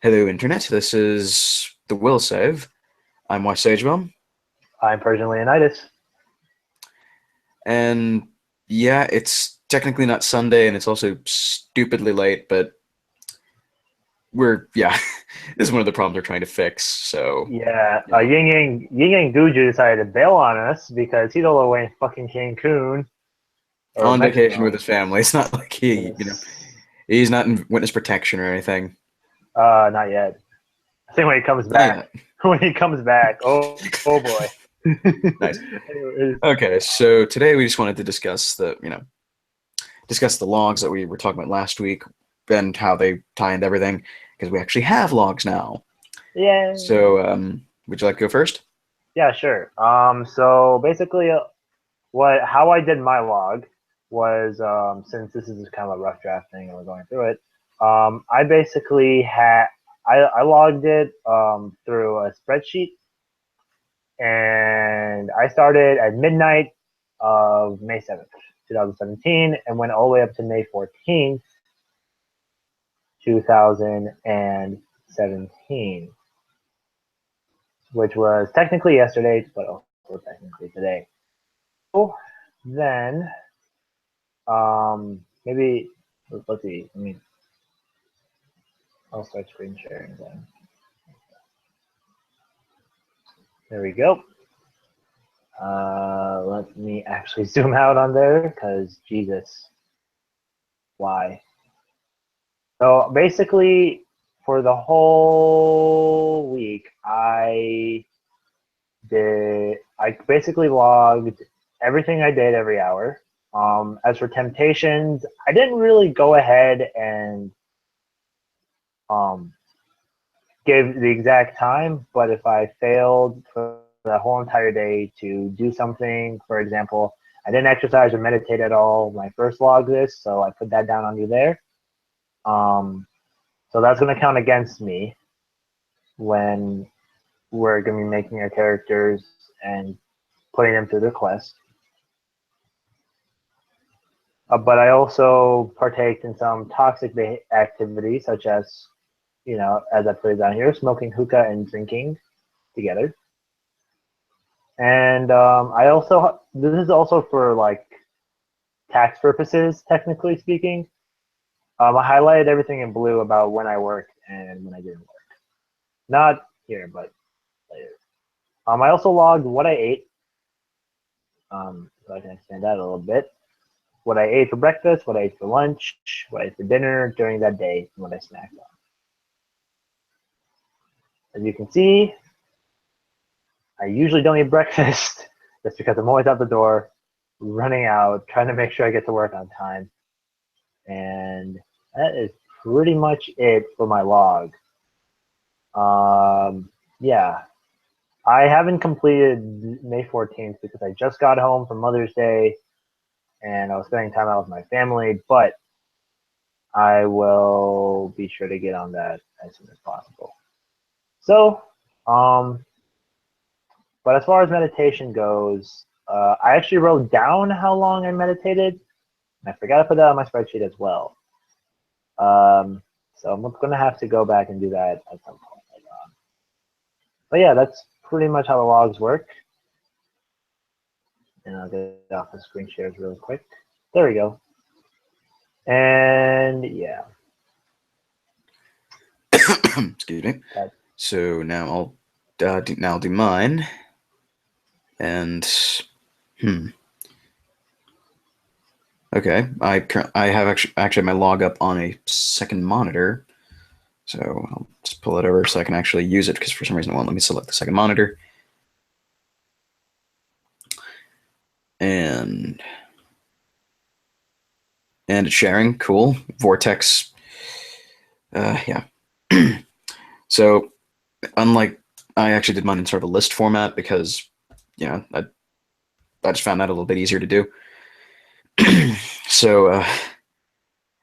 Hello, Internet. This is TheWillSave. I'm YingYangGujju. I'm PersianLeonidas. And yeah, it's technically not Sunday and it's also stupidly late, but yeah, this is one of the problems we're trying to fix. So, Yeah, you know, YingYangGujju decided to bail on us because he's all the way in fucking Cancun or on vacation with Mexico. his family. It's not like Yes. he's not in witness protection or anything. Not yet. I think when he comes Not back, yet. when he comes back, oh boy. Nice. Anyways, Okay, so today we just wanted to discuss the logs that we were talking about last week and how they tie into everything because we actually have logs now. yeah, So, would you like to go first? yeah, sure. So basically, how I did my log was since this is kind of a rough draft thing and we're going through it. I basically I logged it through a spreadsheet, and I started at midnight of May 7th, 2017, and went all the way up to May 14th, 2017, which was technically yesterday, but also technically today. So then, maybe, let's see, I'll start screen sharing then. There we go. Let me actually zoom out on there because Jesus, why? So basically, for the whole week, I basically logged everything I did every hour. As for temptations, I didn't really go ahead and um, give the exact time, but if I failed for the whole entire day to do something, for example, I didn't exercise or meditate at all when I first logged this, so I put that down under there. So that's going to count against me when we're going to be making our characters and putting them through the quest. But I also partaked in some toxic activities, such as, as I put it down here, smoking hookah and drinking together. And this is also for like tax purposes, technically speaking. I highlighted everything in blue about when I worked and when I didn't work. Not here, but later. I also logged what I ate, so I can expand that a little bit. What I ate for breakfast, what I ate for lunch, what I ate for dinner during that day, and what I snacked on. As you can see, I usually don't eat breakfast just because I'm always out the door, running out, trying to make sure I get to work on time. And that is pretty much it for my log. Yeah, I haven't completed May 14th because I just got home from Mother's Day and I was spending time out with my family, but I will be sure to get on that as soon as possible. So, but as far as meditation goes, I actually wrote down how long I meditated. And I forgot to put that on my spreadsheet as well. So I'm going to have to go back and do that at some point later on. But yeah, that's pretty much how the logs work. And I'll get off the screen shares really quick. There we go. And yeah. Excuse me. So now I'll do mine. And okay, I have actually my log up on a second monitor, so I'll just pull it over so I can actually use it because for some reason it won't let me select the second monitor. And it's sharing, cool. Vortex, yeah. So unlike I actually did mine in sort of a list format because I just found that a little bit easier to do. So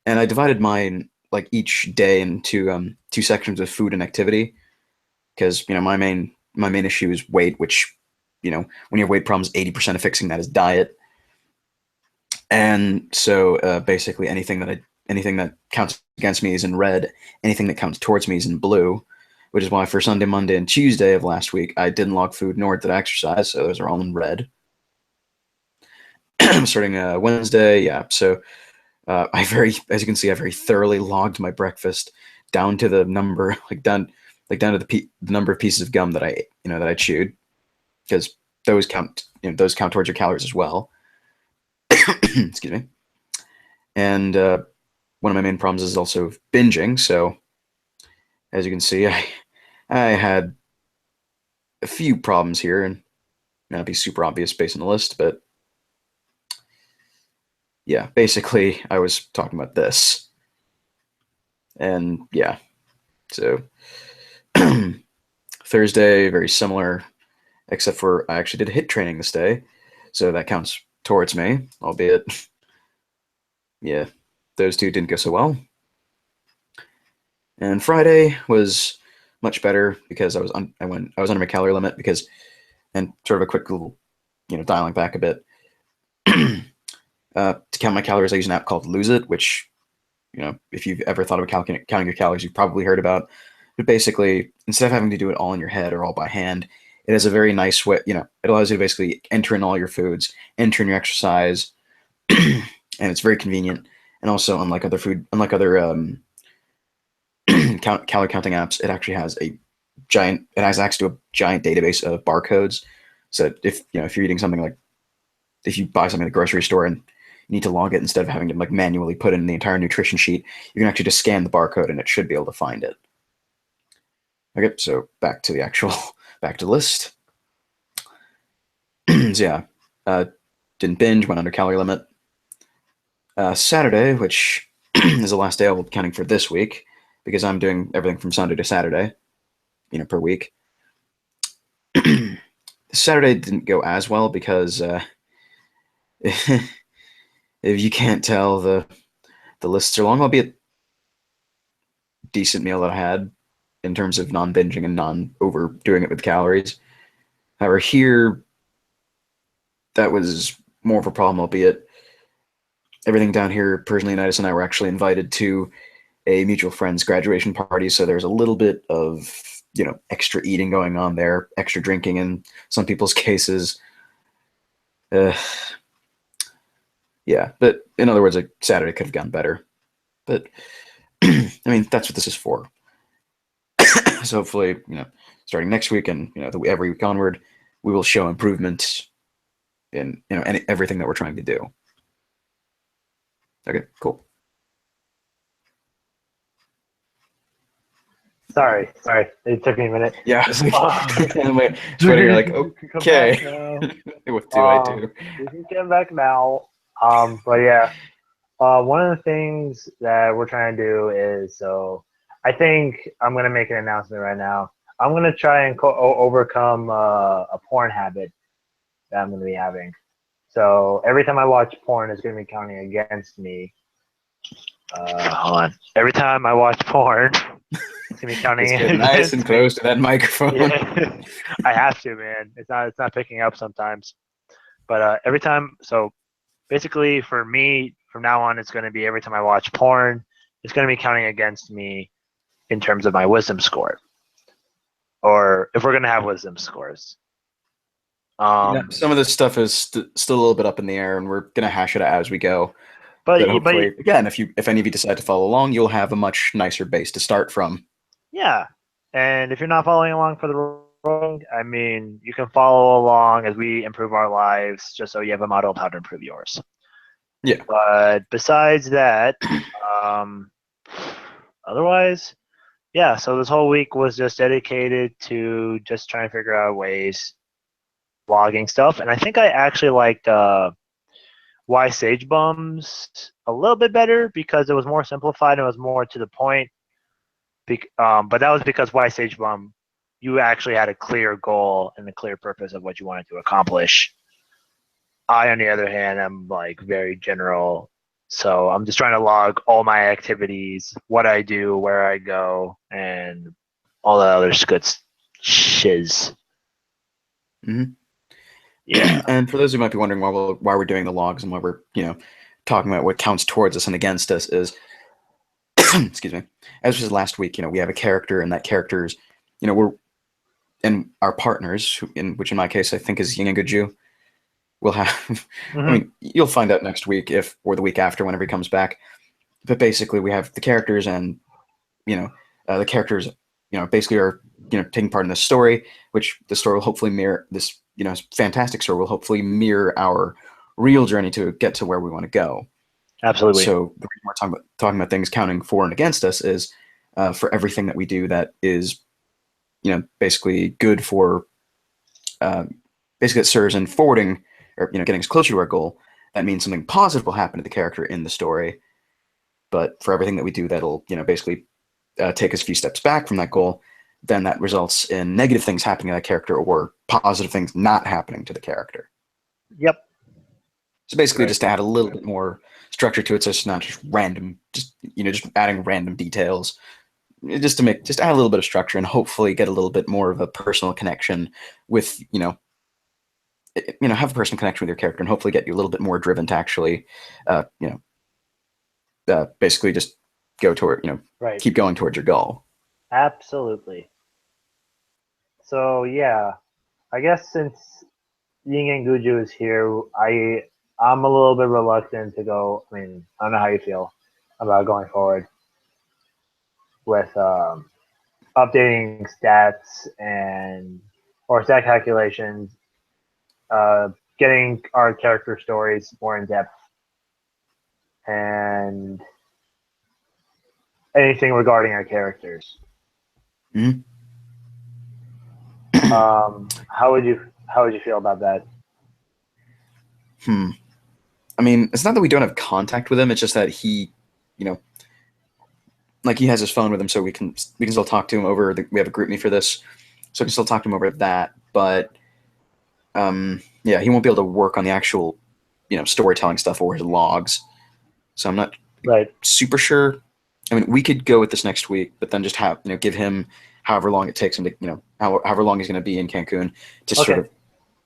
and I divided mine like each day into two sections of food and activity because my main issue is weight, which when you have weight problems, 80% of fixing that is diet. And so basically anything that anything that counts against me is in red. Anything that counts towards me is in blue, which is why for Sunday, Monday, and Tuesday of last week, I didn't log food nor did I exercise, so those are all in red. Starting Wednesday, yeah. So as you can see, I very thoroughly logged my breakfast down to the number, down to the number of pieces of gum that I chewed, because those count towards your calories as well. Excuse me. And one of my main problems is also binging. So as you can see, I had a few problems here, and not be super obvious based on the list, but yeah, basically I was talking about this. And yeah, so Thursday, very similar, except for I actually did HIIT training this day, so that counts towards me, albeit, yeah, those two didn't go so well. And Friday was much better because I was under my calorie limit and sort of a quick little, dialing back a bit. To count my calories, I use an app called Lose It, which, if you've ever thought about counting your calories, you've probably heard about. But basically, instead of having to do it all in your head or all by hand, it is a very nice way. It allows you to basically enter in all your foods, enter in your exercise, and it's very convenient. And also, unlike other calorie counting apps, it actually has it has access to a giant database of barcodes. So if you're eating something, like if you buy something at the grocery store and you need to log it instead of having to manually put in the entire nutrition sheet, you can actually just scan the barcode and it should be able to find it. Okay, so back to the list. So yeah, didn't binge, went under calorie limit. Saturday, which is the last day I'll be counting for this week, because I'm doing everything from Sunday to Saturday, per week. Saturday didn't go as well because if you can't tell, the lists are long, albeit decent meal that I had in terms of non-binging and non-overdoing it with calories. However, here, that was more of a problem, albeit everything down here, PersianLeonidas and I were actually invited to a mutual friend's graduation party, so there's a little bit of, extra eating going on there, extra drinking in some people's cases. Yeah, but in other words, Saturday could have gone better. But, I mean, that's what this is for. So hopefully, starting next week and, every week onward, we will show improvements in, everything that we're trying to do. Okay, cool. Sorry. It took me a minute. Yeah, I was like, you're like, okay, what do I do? You can come back now. But yeah, one of the things that we're trying to do is, so I think I'm going to make an announcement right now. I'm going to try and overcome a porn habit that I'm going to be having. So every time I watch porn, it's going to be counting against me. Hold on. Every time I watch porn, it's going to be counting against nice and close to that microphone. Yeah. I have to, man. It's not picking up sometimes. But every time, so basically for me, from now on, it's going to be every time I watch porn, it's going to be counting against me in terms of my wisdom score. Or if we're going to have wisdom scores. Some of this stuff is still a little bit up in the air, and we're going to hash it out as we go. But hopefully, again, if any of you decide to follow along, you'll have a much nicer base to start from. Yeah. And if you're not following along for the wrong, I mean, you can follow along as we improve our lives, just so you have a model of how to improve yours. Yeah. But besides that, otherwise, yeah. So this whole week was just dedicated to just trying to figure out ways, logging stuff, and I think I actually liked YingYangGujju's a little bit better because it was more simplified and it was more to the point. But that was because YingYangGujju, you actually had a clear goal and a clear purpose of what you wanted to accomplish. I, on the other hand, am like very general. So I'm just trying to log all my activities, what I do, where I go, and all the other good shiz. Mm-hmm. Yeah. And for those who might be wondering why we're doing the logs and why we're talking about what counts towards us and against us, is excuse me, as was last week, we have a character, and that character's, and our partners, which in my case I think is YingYangGujju, will have. I mean, you'll find out next week or the week after, whenever he comes back. But basically, we have the characters, and the characters, basically are taking part in this story, which the story will hopefully mirror this. Fantastic story will hopefully mirror our real journey to get to where we want to go. Absolutely. So the reason we're talking about things counting for and against us is for everything that we do that is, basically good for, basically it serves in forwarding or getting us closer to our goal. That means something positive will happen to the character in the story. But for everything that we do that'll basically take us a few steps back from that goal, then that results in negative things happening to that character or positive things not happening to the character. Yep. So basically, just to add a little bit more structure to it, so it's not just random, just adding random details, just add a little bit of structure and hopefully get a little bit more of a personal connection with have a personal connection with your character, and hopefully get you a little bit more driven to actually basically just go toward keep going towards your goal. Absolutely. So yeah, I guess since YingYangGujju is here, I'm a little bit reluctant to go. I mean, I don't know how you feel about going forward with updating stats or stat calculations, getting our character stories more in depth, and anything regarding our characters. Mm-hmm. How would you feel about that? I mean, it's not that we don't have contact with him. It's just that he, like he has his phone with him, so we can still talk to him over. We have a group meet for this, so we can still talk to him over that. But yeah, he won't be able to work on the actual, storytelling stuff or his logs. So I'm not super sure. I mean, we could go with this next week, but then just give him however long it takes him to, however long he's going to be in Cancun to sort of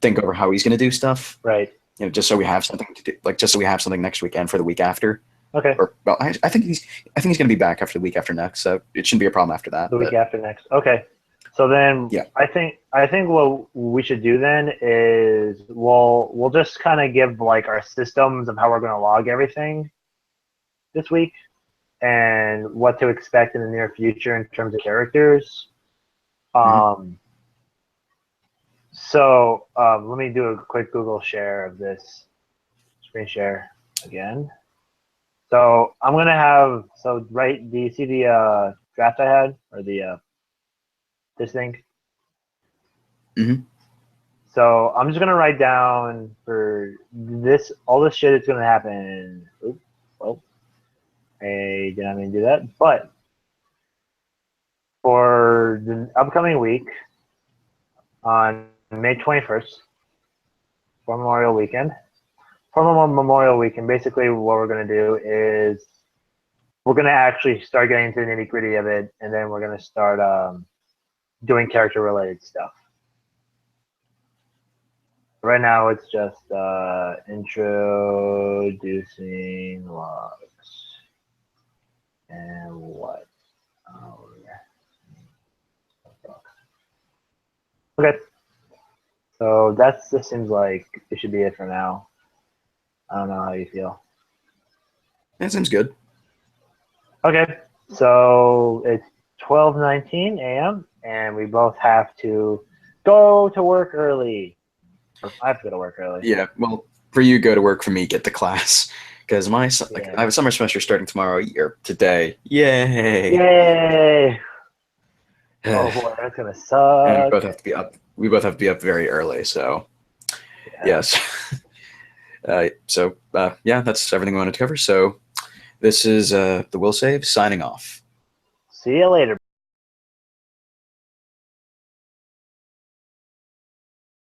think over how he's going to do stuff. Right. Just so we have something to do, just so we have something next week and for the week after. Okay. Or well, I think he's going to be back after the week after next, so it shouldn't be a problem after that. The week after next. Okay. So then, yeah, I think what we should do then is we'll just kind of give like our systems of how we're going to log everything this week, and what to expect in the near future in terms of characters. So let me do a quick Google share of this screen share again. So I'm going to have, do you see the draft I had, or the this thing? Mm-hmm. So I'm just going to write down for this, all this shit is going to happen. Oops, well, I did not mean to do that. But for the upcoming week, on May 21st, for Memorial Weekend, basically what we're going to do is we're going to actually start getting into the nitty-gritty of it, and then we're going to start doing character-related stuff. Right now, it's just introducing logs and what? Okay, so that seems like it should be it for now. I don't know how you feel. That seems good. Okay, so it's 12:19 a.m. and we both have to go to work early. I have to go to work early. Yeah, well, for you, go to work. For me, get to class. Because I have a summer semester starting tomorrow or today. Yay! Yay! Oh boy, that's gonna suck. And we both have to be up. We both have to be up very early. So, yes. Yeah, that's everything we wanted to cover. So, this is the WillSave signing off. See you later.